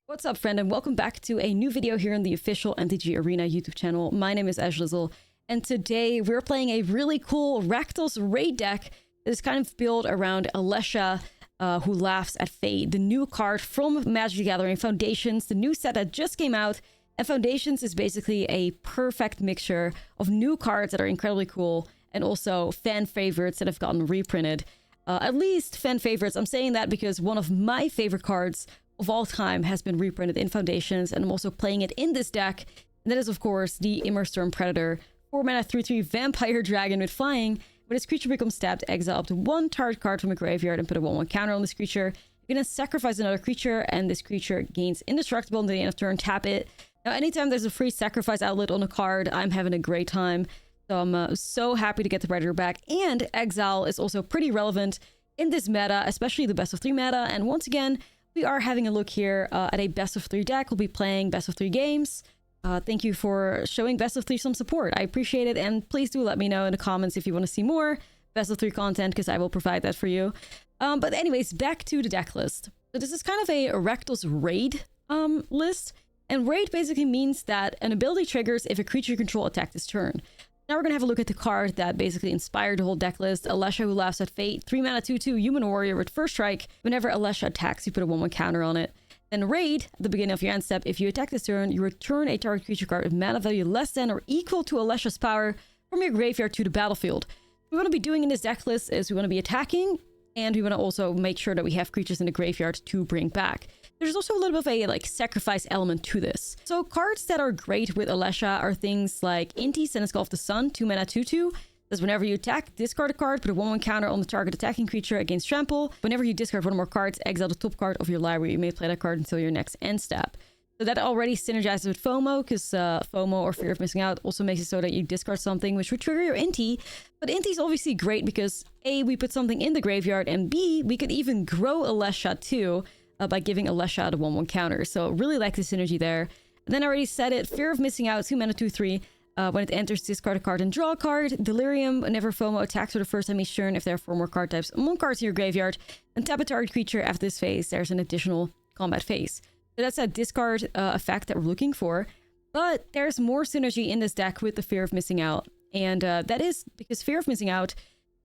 What's up, friend, and welcome back to a new video here on the official MTG Arena YouTube channel. My name is Ashlizzle, and today we're playing a really cool Rakdos raid deck that is kind of built around Alesha, who laughs at fate, the new card from Magic the Gathering Foundations, the new set that just came out. And Foundations is basically a perfect mixture of new cards that are incredibly cool and also fan favorites that have gotten reprinted. At least fan favorites. I'm saying that because one of my favorite cards of all time has been reprinted in Foundations, and I'm also playing it in this deck. And that is, of course, the Immerstorm Predator. 4-mana 3/3 Vampire Dragon with flying. When this creature becomes tapped, exile up to one target card from a graveyard and put a 1/1 counter on this creature. You can then sacrifice another creature, and this creature gains indestructible until the end of turn. Tap it. Now, anytime there's a free sacrifice outlet on a card, I'm having a great time. So I'm so happy to get the Predator back. And exile is also pretty relevant in this meta, especially the best of 3 meta. And once again, we are having a look here at a best of 3 deck. We'll be playing best of 3 games. Thank you for showing best of 3 some support. I appreciate it. And please do let me know in the comments if you want to see more best of 3 content, because I will provide that for you. But anyways, back to the deck list. So this is kind of a Rakdos raid list. And raid basically means that an ability triggers if a creature you control attacked this turn. Now we're going to have a look at the card that basically inspired the whole deck list. Alesha, who laughs at fate. 3-mana 2/2 human warrior with first strike. Whenever Alesha attacks, you put a 1/1 counter on it. Then raid, at the beginning of your end step, if you attack this turn, you return a target creature card with mana value less than or equal to Alesha's power from your graveyard to the battlefield. What we want to be doing in this deck list is we want to be attacking, and we want to also make sure that we have creatures in the graveyard to bring back. There's also a little bit of a sacrifice element to this. So cards that are great with Alesha are things like Inti, Senescal of the Sun, 2-mana 2/2. That's whenever you attack, discard a card, put a 1/1 counter on the target attacking creature against trample. Whenever you discard one or more cards, exile the top card of your library. You may play that card until your next end step. So that already synergizes with FOMO, because FOMO, or fear of missing out, also makes it so that you discard something which would trigger your Inti. But Inti is obviously great because A, we put something in the graveyard, and B, we could even grow Alesha too, by giving Alesha the 1/1 counter. So really like the synergy there. And then I already said it, fear of missing out, 2-mana 2/3. When it enters, discard a card and draw a card. Delirium, whenever FOMO attacks for the first time each turn, if there are 4 more card types among cards in your graveyard, and tap a target creature. After this phase, there's an additional combat phase. So that's a discard effect that we're looking for. But there's more synergy in this deck with the fear of missing out. And that is because fear of missing out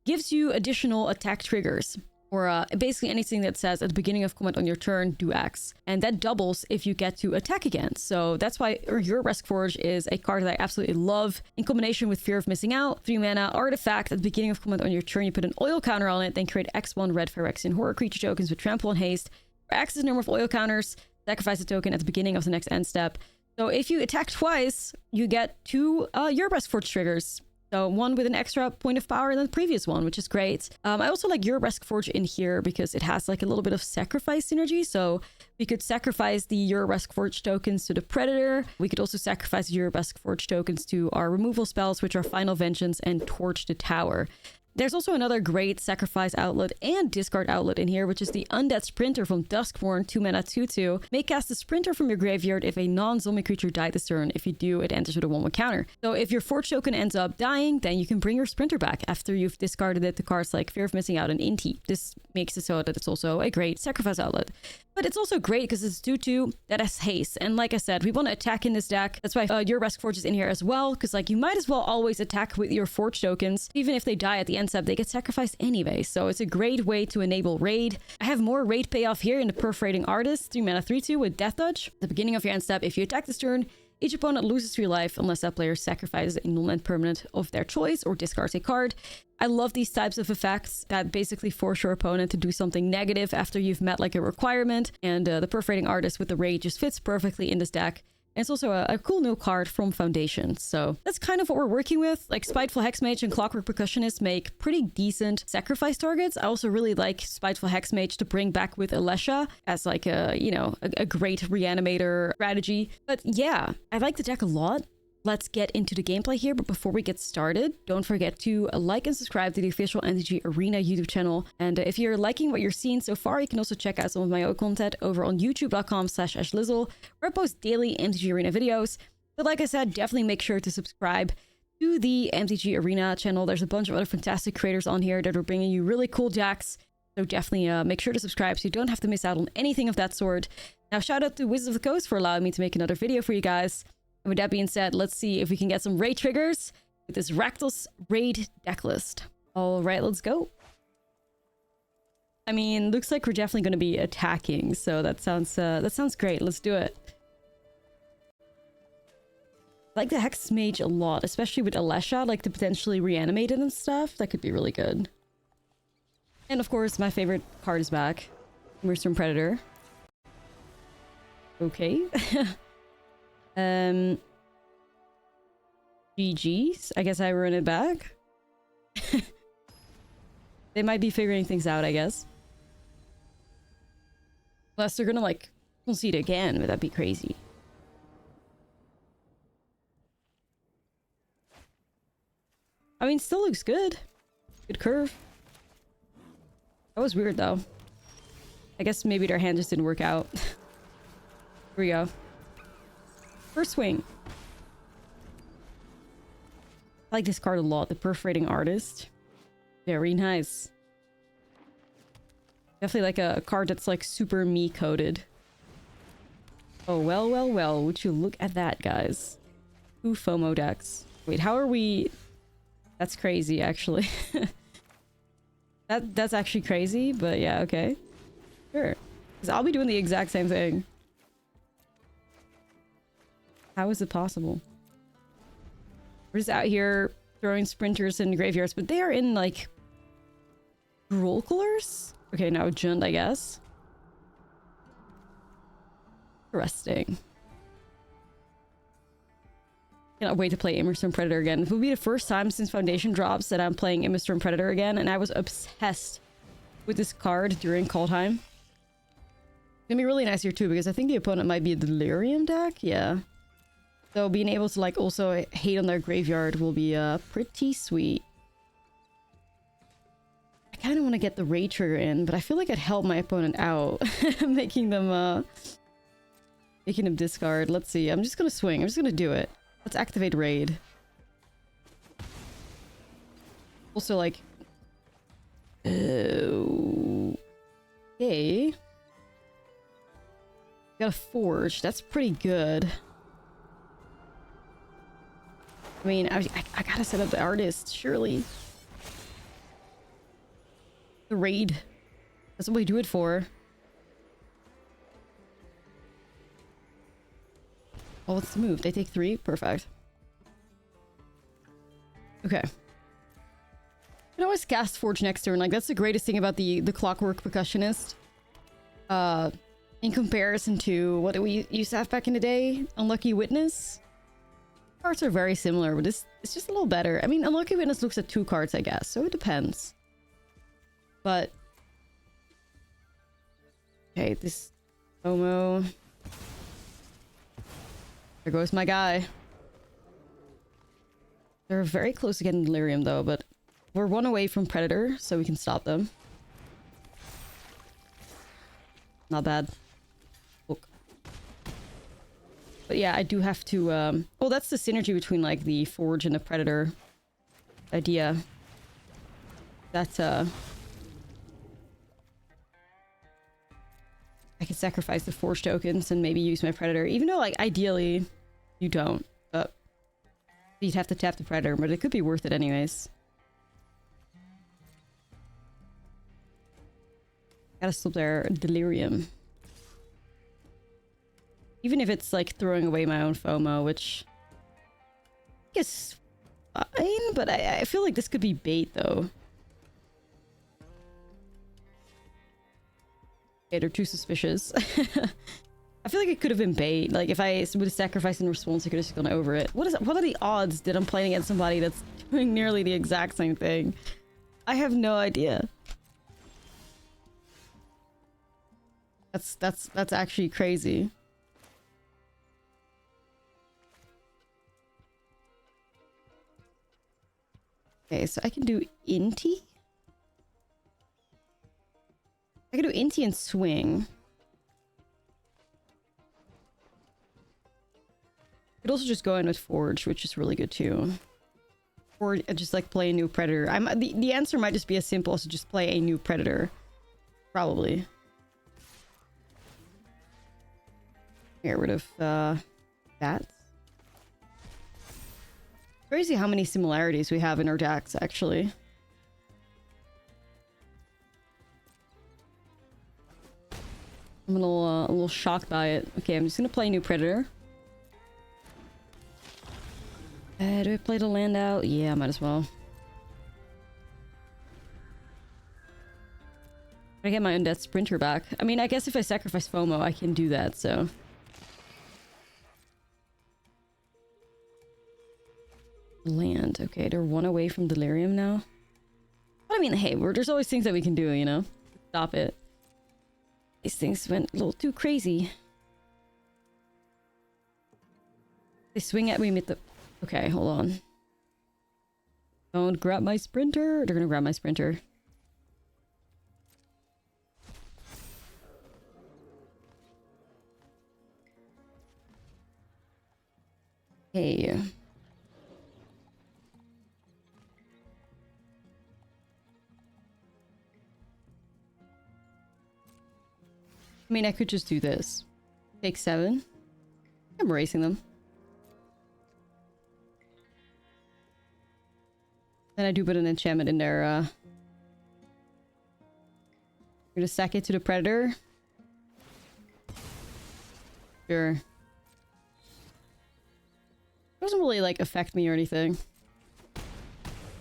gives you additional attack triggers. Or basically anything that says at the beginning of combat on your turn, do X. And that doubles if you get to attack again. So that's why your Riskforge is a card that I absolutely love. In combination with Fear of Missing Out, 3-mana artifact. At the beginning of combat on your turn, you put an oil counter on it, then create X1 red Phyrexian horror creature tokens with trample and haste. For X is the number of oil counters, sacrifice a token at the beginning of the next end step. So if you attack twice, you get 2 your Riskforge triggers. So one with an extra point of power than the previous one, which is great. I also like your Riskforge in here because it has like a little bit of sacrifice synergy. So we could sacrifice the your Riskforge tokens to the Predator. We could also sacrifice your Riskforge tokens to our removal spells, which are Final Vengeance and Torch the Tower. There's also another great sacrifice outlet and discard outlet in here, which is the Undead Sprinter from Duskborn, 2-mana 2/2. May cast the Sprinter from your graveyard if a non-zombie creature died this turn. If you do, it enters with a 1/1 counter. So if your Forge token ends up dying, then you can bring your Sprinter back after you've discarded it to cards like Fear of Missing Out and Inti. This makes it so that it's also a great sacrifice outlet. But it's also great because it's 2/2 that has haste. And like I said, we want to attack in this deck. That's why your Riskforge is in here as well, because you might as well always attack with your Forge tokens. Even if they die at the end step, they get sacrificed anyway. So it's a great way to enable raid. I have more raid payoff here in the Perforating Artist, 3-mana 3/2 with Death Touch. At the beginning of your end step, if you attack this turn, each opponent loses 3 life unless that player sacrifices a non-land permanent of their choice or discards a card. I love these types of effects that basically force your opponent to do something negative after you've met a requirement. And the Perforating Artist with the raid just fits perfectly in this deck. And it's also a cool new card from Foundations. So that's kind of what we're working with. Spiteful Hexmage and Clockwork Percussionist make pretty decent sacrifice targets. I also really like Spiteful Hexmage to bring back with Alesha as a great reanimator strategy. But yeah, I like the deck a lot. Let's get into the gameplay here, but before we get started, don't forget to like and subscribe to the official MTG Arena YouTube channel. And if you're liking what you're seeing so far, you can also check out some of my own content over on youtube.com/Ashlizzle, where I post daily MTG Arena videos. But like I said, definitely make sure to subscribe to the MTG Arena channel. There's a bunch of other fantastic creators on here that are bringing you really cool decks So definitely make sure to subscribe so you don't have to miss out on anything of that sort. Now, shout out to Wizards of the Coast for allowing me to make another video for you guys. And with that being said, let's see if we can get some raid triggers with this Rakdos raid deck list. All right, let's go. I mean, looks like we're definitely going to be attacking, so that sounds great. Let's do it. I like the Hex Mage a lot, especially with Alesha, like to potentially reanimate it and stuff. That could be really good. And of course, my favorite card is back. Immersed Predator. Okay. GG's. I guess I run it back. They might be figuring things out, I guess. Unless they're gonna, like, concede again, but that'd be crazy. I mean, still looks good. Good curve. That was weird, though. I guess maybe their hand just didn't work out. Here we go. First swing. I like this card a lot. The Perforating Artist. Very nice. Definitely like a card that's like super me-coded. Oh, well, well, well. Would you look at that, guys. 2 FOMO decks. Wait, how are we... That's crazy, actually. That's actually crazy, but yeah, okay. Sure. Because I'll be doing the exact same thing. How is it possible? We're just out here throwing sprinters in graveyards, but they are in, like, roll colors? Okay, now Jund, I guess. Interesting. Cannot wait to play Immersed Predator again. It will be the first time since Foundation drops that I'm playing Immersed Predator again, and I was obsessed with this card during call time. It's gonna be really nice here too, because I think the opponent might be a Delirium deck. Yeah. So being able to like also hate on their graveyard will be pretty sweet. I kind of want to get the raid trigger in, but I feel like I'd help my opponent out, making them discard. Let's see. I'm just gonna swing. I'm just gonna do it. Let's activate raid. Also, like, okay. Got a forge. That's pretty good. I mean, I gotta set up the artist, surely. The raid. That's what we do it for. Oh, what's the move? They take 3? Perfect. Okay. You can always cast Forge next turn. Like, that's the greatest thing about the Clockwork Percussionist. In comparison to what we used to have back in the day, Unlucky Witness. Cards are very similar, but it's just a little better. I mean, Unlucky Witness looks at 2 cards, I guess, so it depends. But... okay, this... FOMO... there goes my guy. They're very close to getting Delirium, though, but we're 1 away from Predator, so we can stop them. Not bad. Look. But yeah, I do have to... well, that's the synergy between, like, the Forge and the Predator idea. That, I can sacrifice the Forge tokens and maybe use my Predator. Even though, like, ideally, you don't. But you'd have to tap the Predator, but it could be worth it anyways. Gotta stop their Delirium. Even if it's, like, throwing away my own FOMO, which... I guess fine, but I feel like this could be bait, though. They're too suspicious. I feel like it could have been bait. Like, if I would have sacrificed in response, I could have just gone over it. What are the odds that I'm playing against somebody that's doing nearly the exact same thing? I have no idea. That's actually crazy. Okay, so I can do Inti? I can do Inti and swing. Could also just go in with Forge, which is really good too. Or just like play a new Predator. The answer might just be as simple as to just play a new Predator. Probably. Get rid of that. Crazy how many similarities we have in our decks, actually. I'm a little shocked by it. Okay, I'm just gonna play New Predator. Do I play the land out? Yeah, might as well. I get my Undead Sprinter back. I mean, I guess if I sacrifice FOMO, I can do that, so... Land. Okay, they're one away from Delirium now. But I mean, hey, there's always things that we can do, you know? Stop it. These things went a little too crazy. They swing at me with the... Okay, hold on. Don't grab my Sprinter. They're gonna grab my Sprinter. Hey. I mean, I could just do this. Take 7. I'm erasing them. Then I do put an enchantment in there. I'm gonna sack it to the Predator. Sure. Doesn't really, like, affect me or anything.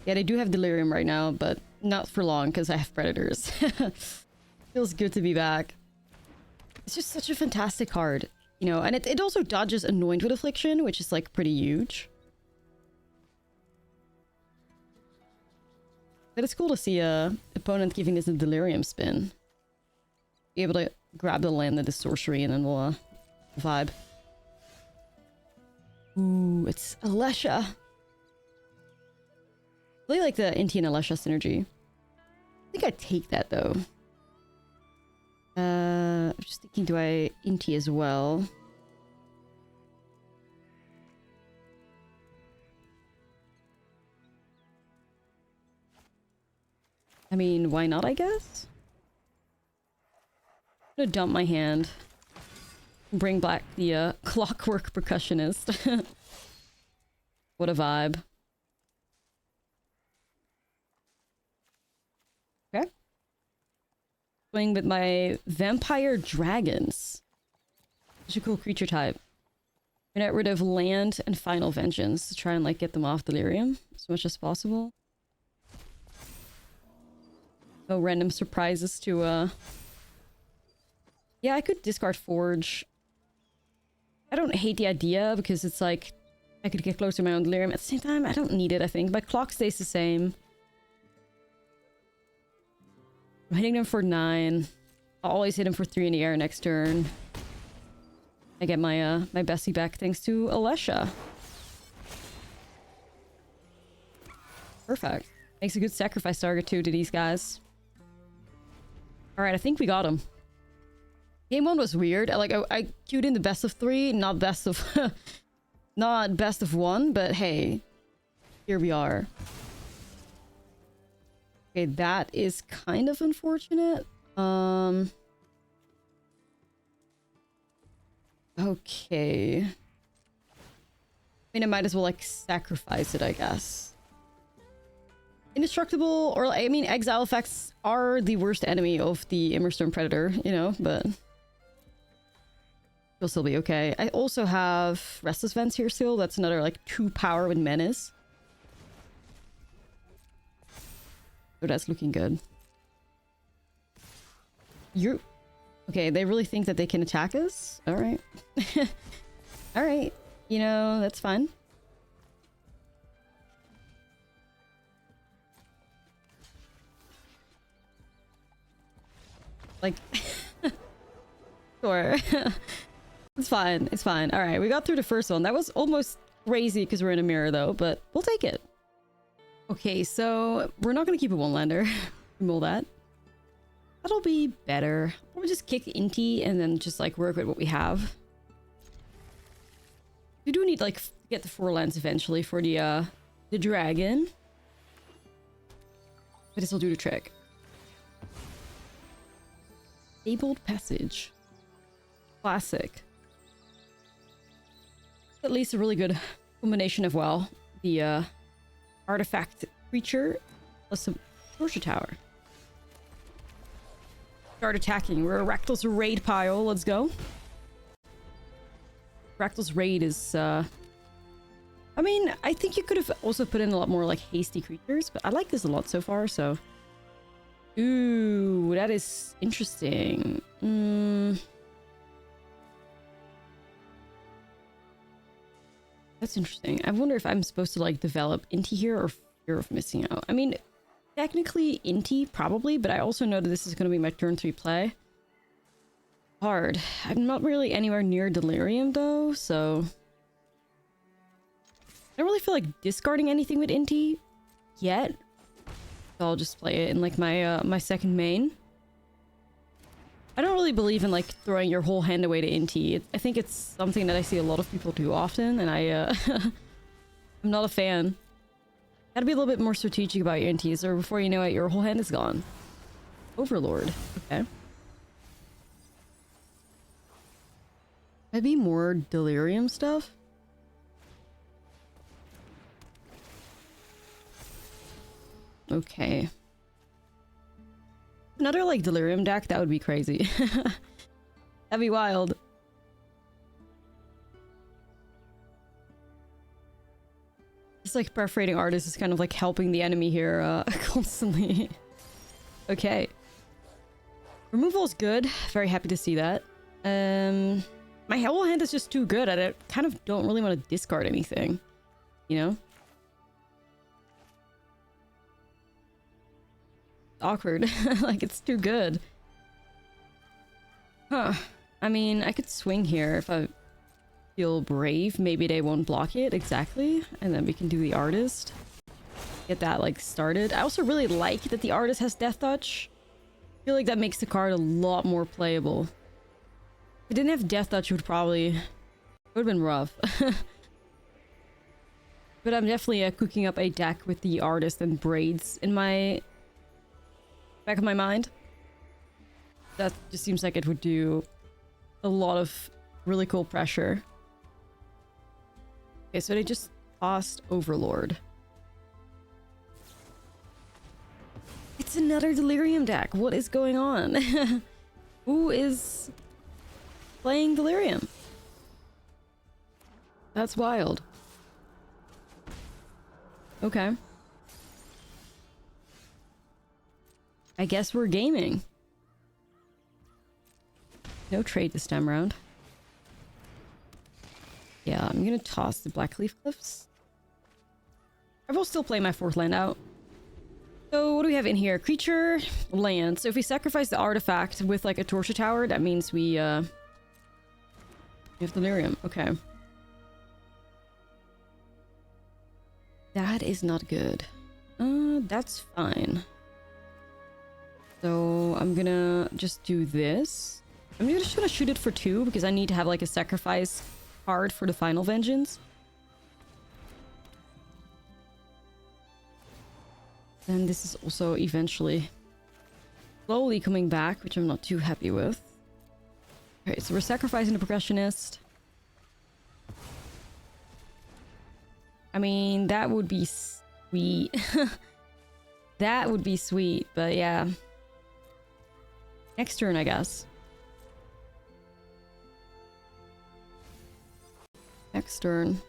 Yeah, they do have Delirium right now, but not for long, because I have Predators. Feels good to be back. It's just such a fantastic card, you know, and it also dodges Anoint with Affliction, which is, like, pretty huge. But it's cool to see a opponent giving this a Delirium spin. Be able to grab the land that is sorcery and then we'll vibe. Ooh, it's Alesha. Really like the Inti and Alesha synergy. I think I'd take that though. I'm just thinking, do I Inti as well? I mean, why not, I guess? I'm gonna dump my hand. Bring back the Clockwork Percussionist. What a vibe. Okay. Playing with my Vampire Dragons. Such a cool creature type. I'm gonna get rid of land and Final Vengeance to try and, like, get them off Delirium as much as possible. No random surprises to, Yeah, I could discard Forge. I don't hate the idea because it's like I could get closer to my own Delirium. At the same time, I don't need it, I think. My clock stays the same. I'm hitting them for 9. I'll always hit him for 3 in the air next turn. I get my my bestie back thanks to Alesha. Perfect. Makes a good sacrifice target too to these guys. Alright, I think we got him. Game 1 was weird. I queued in the best of 3, not best of... not best of 1, but hey. Here we are. Okay, that is kind of unfortunate. Okay. I mean, I might as well, like, sacrifice it, I guess. Indestructible, or, I mean, exile effects are the worst enemy of the Immerstorm Predator, you know, but... It'll still be okay. I also have Restless Vents here still. That's another, like, 2 power with Menace. So that's looking good. You're... Okay, they really think that they can attack us? Alright. Alright. You know, that's fine. Like... Sure. It's fine. It's fine. Alright, we got through the first one. That was almost crazy because we're in a mirror, though, but we'll take it. Okay, so we're not going to keep a one-lander. Remove that. That'll be better. We'll just kick Inti and then just, like, work with what we have. We do need, like, get the 4 lands eventually for the dragon. But this will do the trick. Fabled Passage. Classic. At least a really good combination of, well, the artifact creature plus some torture tower. Start attacking. We're a Rakdos raid pile. Let's go. Rakdos raid is I mean, I think you could have also put in a lot more like hasty creatures, but I like this a lot so far, so. Ooh, that is interesting. That's interesting. I wonder if I'm supposed to like develop Inti here or fear of missing out. I mean, technically Inti probably, but I also know that this is going to be my turn 3 play. Hard. I'm not really anywhere near Delirium though, so I don't really feel like discarding anything with Inti yet. So I'll just play it in like my my second main. I don't really believe in like throwing your whole hand away to Inti. I think it's something that I see a lot of people do often, and I'm not a fan. Gotta be a little bit more strategic about your Intis, or before you know it, your whole hand is gone. Overlord. Okay. Maybe more Delirium stuff? Okay. Another like Delirium deck, that would be crazy. That'd be wild. It's like Perforating Artist is kind of like helping the enemy here constantly. Okay. Removal is good. Very happy to see that. My whole hand is just too good. I kind of don't really want to discard anything. You know? Awkward. Like, it's too good. Huh. I mean, I could swing here if I feel brave. Maybe they won't block it exactly. And then we can do the Artist. Get that, like, started. I also really like that the Artist has Death Touch. I feel like that makes the card a lot more playable. If it didn't have Death Touch, it would probably... It would have been rough. But I'm definitely cooking up a deck with the Artist and Braids in my... back of my mind. That just seems like it would do a lot of really cool pressure. Okay, so they just tossed Overlord. It's another Delirium deck. What is going on? Who is playing Delirium? That's wild. Okay. I guess we're gaming. No trade this time around. Yeah, I'm gonna toss the Blackleaf Cliffs. I will still play my 4th land out. So what do we have in here? Creature, land. So if we sacrifice the artifact with like a torture tower, that means we have Delirium. Okay. That is not good. That's fine. So I'm gonna just do this. I'm just gonna shoot it for 2 because I need to have like a sacrifice card for the final vengeance. And this is also eventually slowly coming back, which I'm not too happy with. Okay, so we're sacrificing the Progressionist. I mean, that would be sweet. That would be sweet, but yeah. Next turn, I guess. Next turn.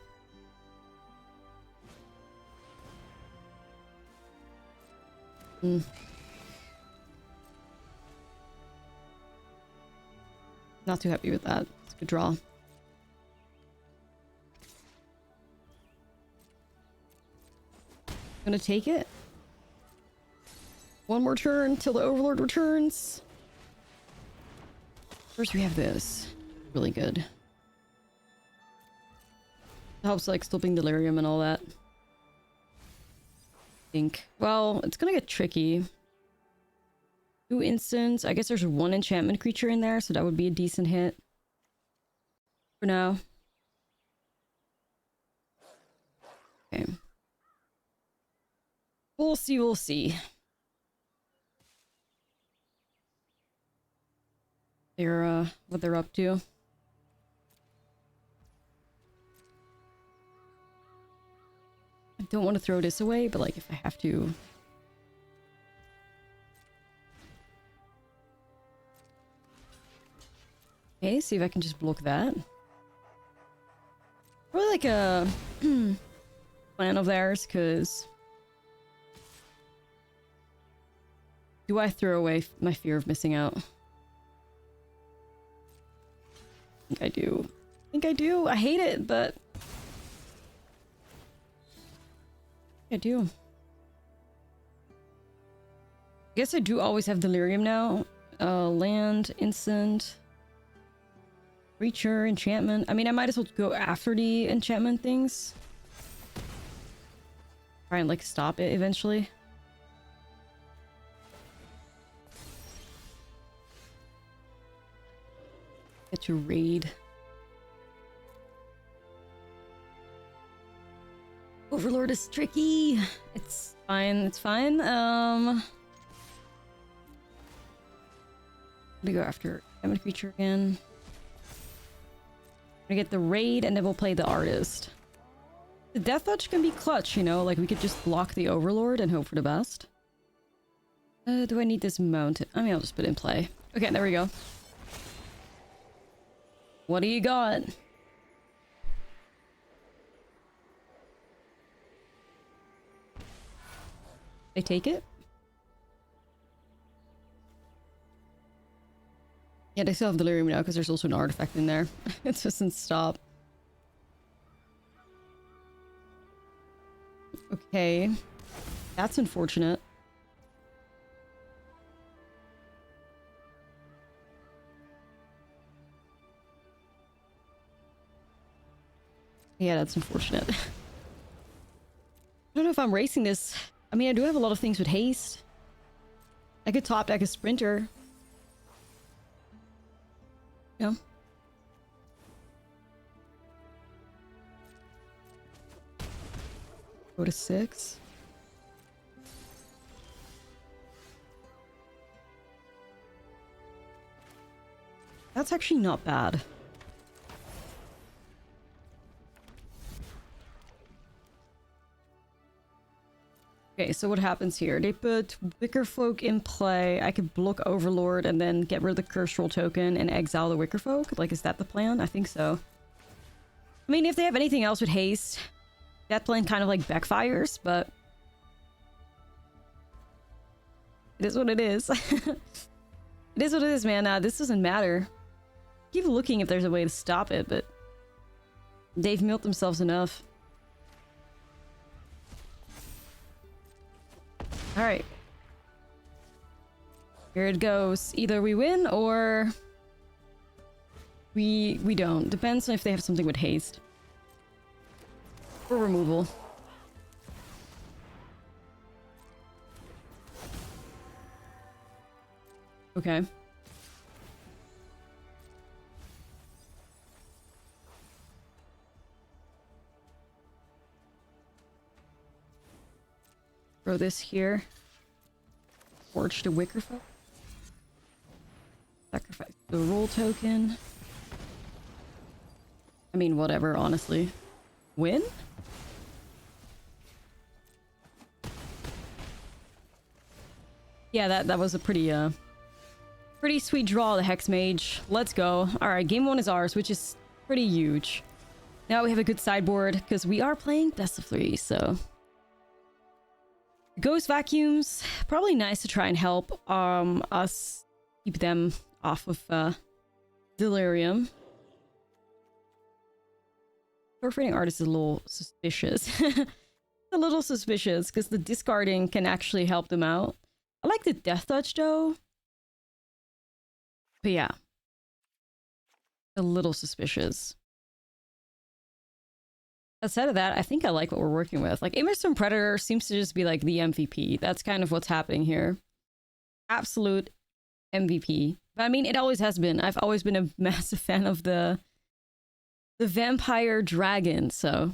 Not too happy with that. It's a good draw. Gonna take it. One more turn till the Overlord returns. First we have this. Really good. It helps like stopping Delirium and all that. I think. Well, it's gonna get tricky. 2 instants. I guess there's 1 enchantment creature in there, so that would be a decent hit. For now. Okay. We'll see, we'll see. they're what they're up to. I don't want to throw this away, but like if I have to. Okay, see if I can just block that. Probably like a plan of theirs, because do I throw away my fear of missing out? I think I do. I think I do. I hate it, but I do. I guess I do always have Delirium now. Land, instant, creature, enchantment. I mean, I might as well go after the enchantment things. Try and like stop it eventually. Get to raid. Overlord is tricky. It's fine. It's fine. Let me go after enchantment creature again. We get the raid and then we'll play the artist. The Death Touch can be clutch, you know, like we could just block the Overlord and hope for the best. Do I need this mounted? I mean, I'll just put it in play. Okay, there we go. What do you got? They take it? Yeah, they still have Delirium now because there's also an artifact in there. It doesn't stop. Okay. That's unfortunate. Yeah, that's unfortunate. I don't know if I'm racing this. I mean, I do have a lot of things with haste. I could top deck a sprinter. Yeah. Go to 6. That's actually not bad. Okay, so what happens here? They put Wicker Folk in play. I could block Overlord and then get rid of the Curse Roll token and exile the Wicker Folk. Like, is that the plan? I think so. I mean, if they have anything else with haste, that plan kind of like backfires, but it is what it is. It is what it is, man. This doesn't matter. Keep looking if there's a way to stop it, but they've milled themselves enough. Alright. Here it goes. Either we win or we don't. Depends on if they have something with haste. Or removal. Okay. Throw this here. Forge the Wicker Folk. Sacrifice the roll token. I mean, whatever, honestly. Win? Yeah, that was a pretty sweet draw, the Hex Mage. Let's go. Alright, game 1 is ours, which is pretty huge. Now we have a good sideboard, because we are playing best of 3, so... Ghost Vacuums, probably nice to try and help us keep them off of Delirium. Perforating Artist is a little suspicious. A little suspicious, because the discarding can actually help them out. I like the Death Touch, though. But yeah. A little suspicious. Outside of that, I think I like what we're working with. Like, Immersed Predator seems to just be like the MVP. That's kind of what's happening here. Absolute MVP. But I mean, it always has been. I've always been a massive fan of the Vampire Dragon, so...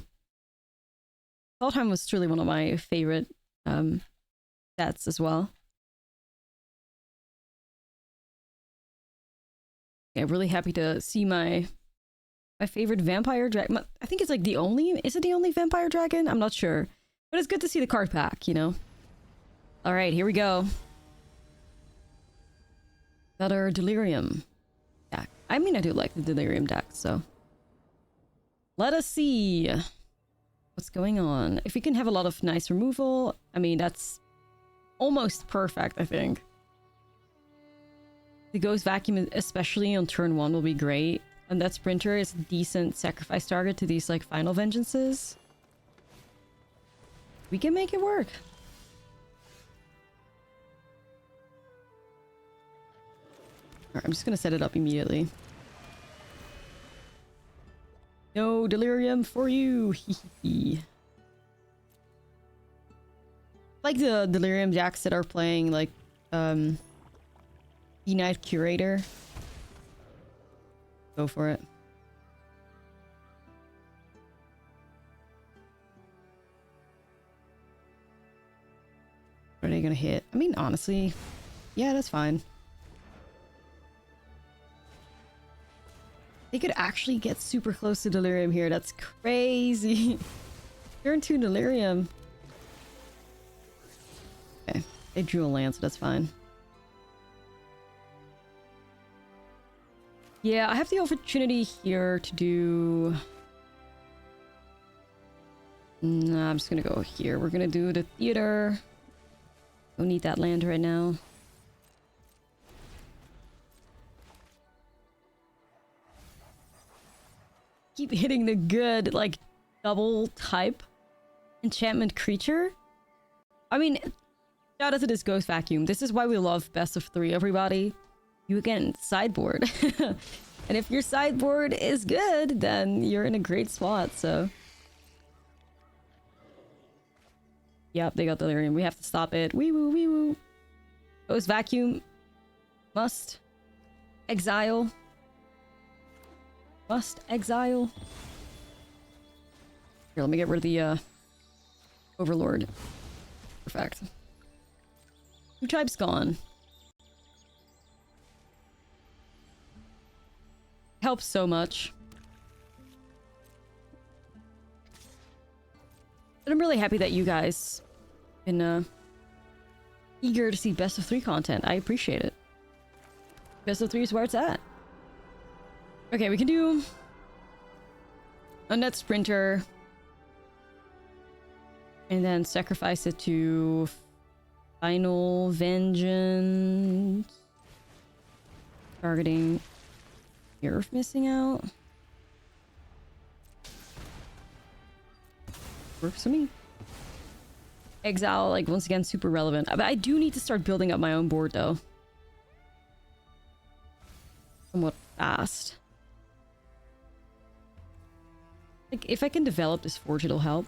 Valheim was truly one of my favorite sets as well. Yeah, really happy to see my favorite vampire dragon. I think it's like the only... Is it the only vampire dragon? I'm not sure. But it's good to see the card pack, you know? Alright, here we go. Another Delirium deck. I mean, I do like the Delirium deck, so... Let us see what's going on. If we can have a lot of nice removal, I mean, that's almost perfect, I think. The Ghost Vacuum, especially on turn 1, will be great. And that Sprinter is a decent sacrifice target to these, like, Final Vengeances. We can make it work. Alright, I'm just gonna set it up immediately. No Delirium for you! Like the Delirium decks that are playing, like, Knight Curator. Go for it. Are they gonna hit? I mean, honestly, yeah, that's fine. They could actually get super close to Delirium here. That's crazy. Turn 2 Delirium. Okay, they drew a land, so that's fine. Yeah, I have the opportunity here to do... Nah, I'm just gonna go here. We're gonna do the theater. Don't need that land right now. Keep hitting the good, like, double type enchantment creature. I mean, shout out to this Ghost Vacuum. This is why we love best of 3, everybody. You again, sideboard. And if your sideboard is good, then you're in a great spot, so... Yep, they got Delirium. We have to stop it. Wee woo, wee woo. Ghost Vacuum. Must. Exile. Must exile. Here, let me get rid of the Overlord. Perfect. 2 types gone. Helps so much. And I'm really happy that you guys been eager to see best of 3 content. I appreciate it. Best of 3 is where it's at. Okay, we can do Undead Sprinter. And then sacrifice it to Final Vengeance. Targeting Fear of Missing Out. Works for me. Exile, like, once again, super relevant. But I do need to start building up my own board, though. Somewhat fast. Like, if I can develop this forge, it'll help.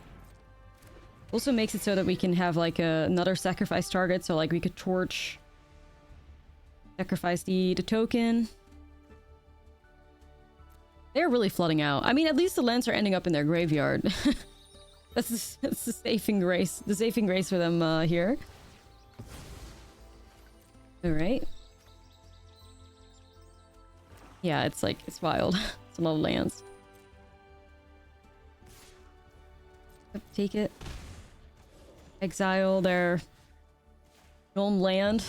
Also makes it so that we can have, like, another sacrifice target. So, like, we could torch. Sacrifice the token. They're really flooding out. I mean, at least the lands are ending up in their graveyard. That's the saving grace. The saving grace for them here. Alright. Yeah, it's like, it's wild. It's a lot of lands. Take it. Exile their gnome land.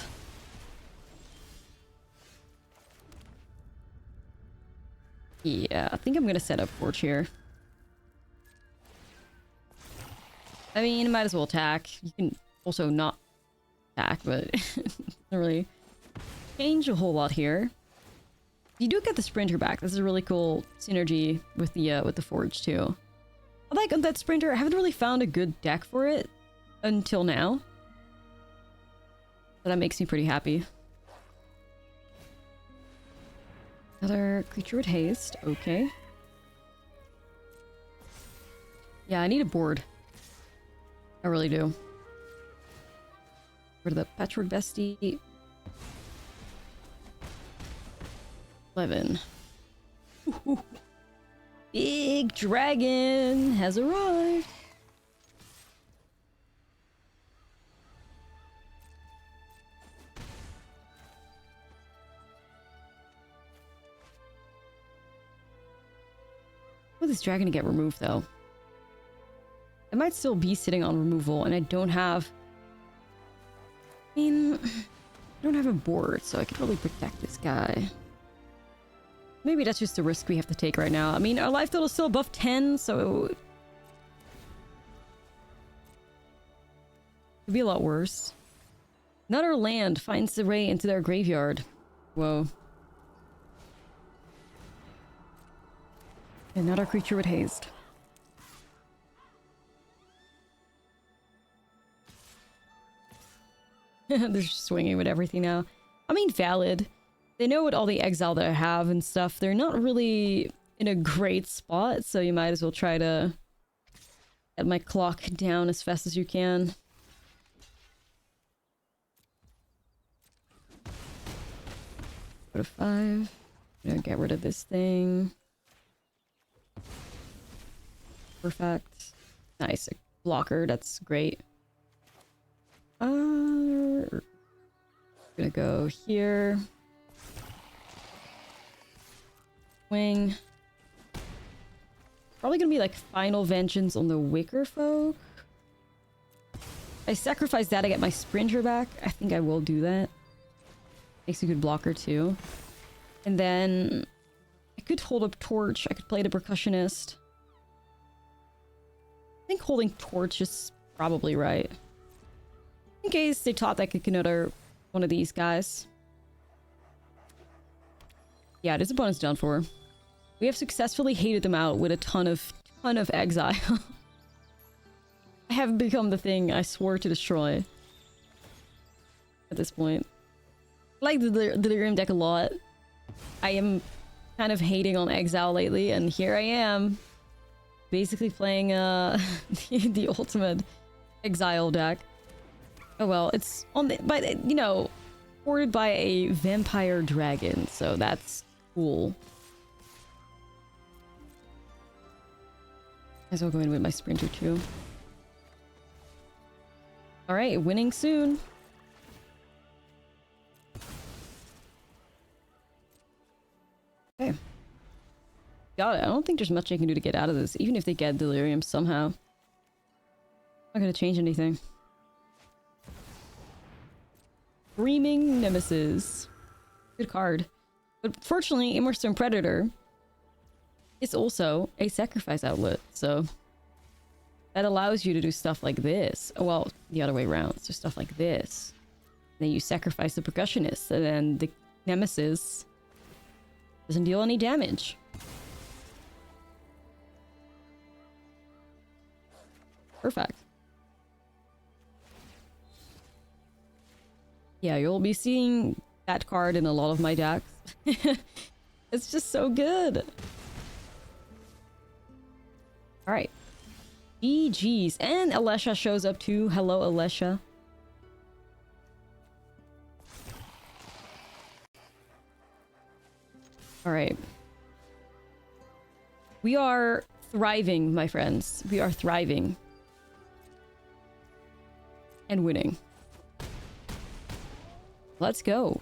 Yeah, I think I'm gonna set up Forge here. I mean, might as well attack. You can also not attack, but doesn't really change a whole lot here. You do get the Sprinter back. This is a really cool synergy with the Forge too. I like that Sprinter. I haven't really found a good deck for it until now. But that makes me pretty happy. Another creature with haste. Okay. Yeah, I need a board. I really do. Rid of the Patchwork Bestie. 11. Ooh. Big dragon has arrived. For this dragon to get removed, though. It might still be sitting on removal, and I don't have... I mean... I don't have a board, so I could probably protect this guy. Maybe that's just the risk we have to take right now. I mean, our life total is still above 10, so... It could be a lot worse. Another land finds the way into their graveyard. Whoa. Another creature with haste. They're just swinging with everything now. I mean, valid. They know what all the exile that I have and stuff. They're not really in a great spot, so you might as well try to get my clock down as fast as you can. Go to 5. I'm gonna get rid of this thing. Perfect. Nice. A blocker. That's great. Gonna go here. Swing. Probably gonna be like Final Vengeance on the Wicker Folk. I sacrifice that to get my Sprinter back. I think I will do that. Makes a good blocker too. And then I could hold up Torch. I could play the Percussionist. I think holding Torch is probably right. In case they thought I could another one of these guys. Yeah, this opponent's done for. We have successfully hated them out with a ton of exile. I have become the thing I swore to destroy. At this point. I like the Delirium deck a lot. I am kind of hating on exile lately, and here I am. Basically playing the ultimate exile deck. Oh well, it's on the, but you know, supported by a vampire dragon, so that's cool. Might as well go in with my Sprinter too. Alright, winning soon. Okay. Got it. I don't think there's much I can do to get out of this, even if they get Delirium somehow. Not gonna change anything. Screaming Nemesis. Good card. But fortunately, Immorstone Predator is also a sacrifice outlet, so that allows you to do stuff like this. Oh, well, the other way around. So stuff like this. Then you sacrifice the Percussionist, and then the Nemesis doesn't deal any damage. Perfect. Yeah, you'll be seeing that card in a lot of my decks. It's just so good. Alright. GG's. And Alesha shows up too. Hello, Alesha. Alright. We are thriving, my friends. We are thriving. And winning. Let's go.